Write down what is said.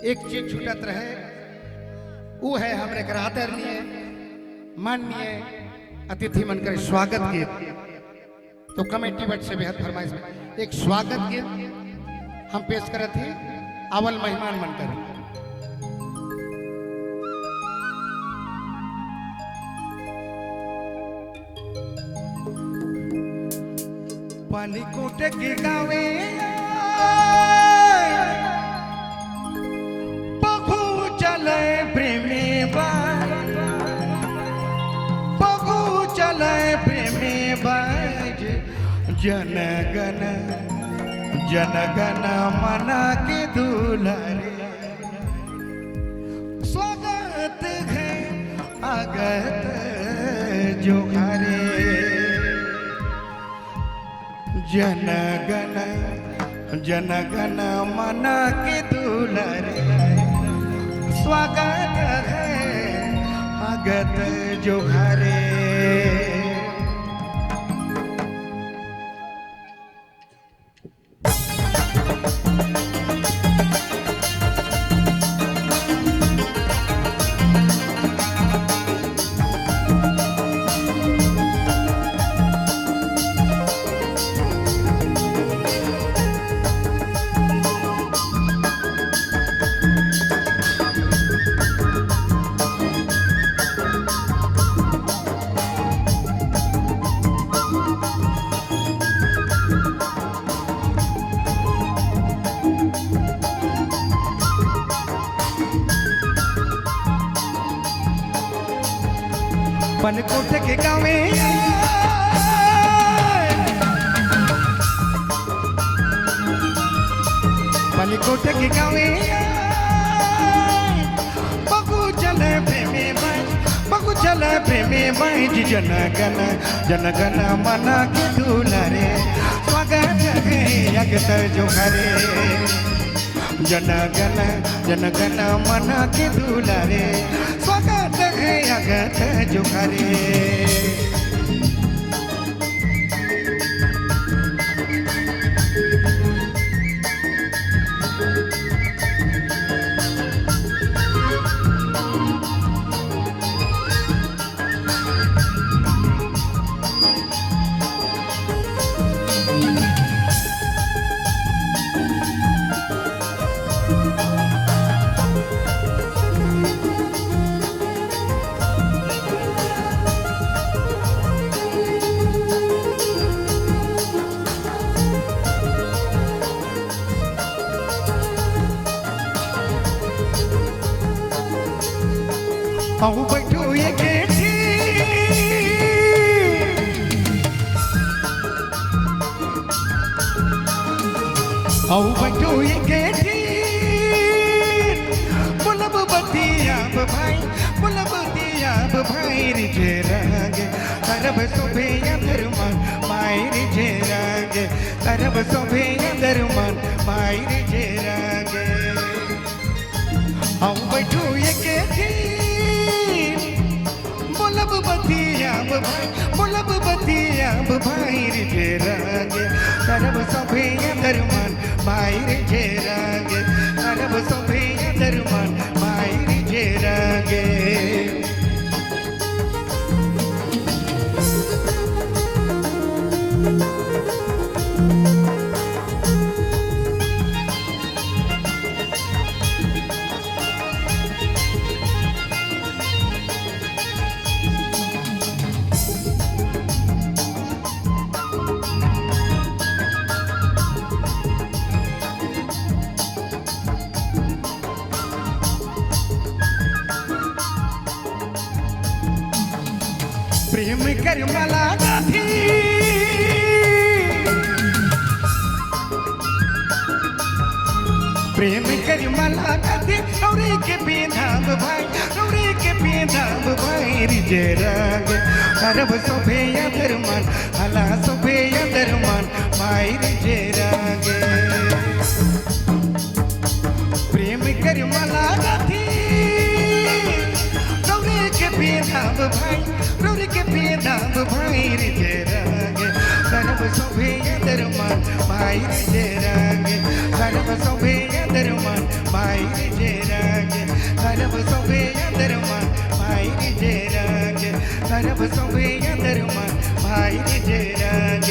एक चीज छूटत रहे, वो है हमरे कर आदरणीय माननीय अतिथि मनकर स्वागत गीत। तो कमेटी बट से बेहद फरमाइश में एक स्वागत गीत हम पेश करत ही अवल मेहमान मनकर। पानी कोटे के गावे पखू चले प्रेमी पखू चले प्रेमी बाज जनगण जनगण मना के दुलारे स्वागत है आगत जोहारे जनगण जनगण मना के दुलारे स्वागत है आगत जोहारे। पन कोटे के गावे पन कोटे के गावे बगु चले प्रेमी बाई बगु चले प्रेमी बाई जी जनगण जनगण मना के दुलारे स्वागत है अगत जोहारे जनगण जनगण मना के दुलारे स्वागत है अगत जोहारे। आओ बैठो ये गेठी आओ बैठो ये गेठी बुलब बतियाब भाई बुलब बतियाब भाई रिजे रंग करब सोभे अंदरमान माई रिजे रंग करब सोभे अंदरमान माई रिजे रंग। आओ बैठो ये गेठी बुलब बतियाब भाई बुलब बतियाब भाई रिजे रंग करब सोभे अंदरमान माई रिजे रंग करब सोभे अंदरमान माई रिजे रंग। प्रेम कर मला गाठी प्रेम कर मला गाठी नौरे के बेधाम भाई नौरे के बेधाम भाई रिजे रंग करब सोभे अंदरमान हला सोभे अंदरमान माई रिजे रंग। प्रेम कर मला गाठी नौरे के बेधाम भाई नौरे के बेधाम भाई रिजे रंग करब सोभे अंदरमान माई रिजे रंग करब सोभे अंदरमान माई भाई जे रंग तरफ सोबे अंदर मां भाई जे रंग तरफ सोबे अंदर मां भाई जे रंग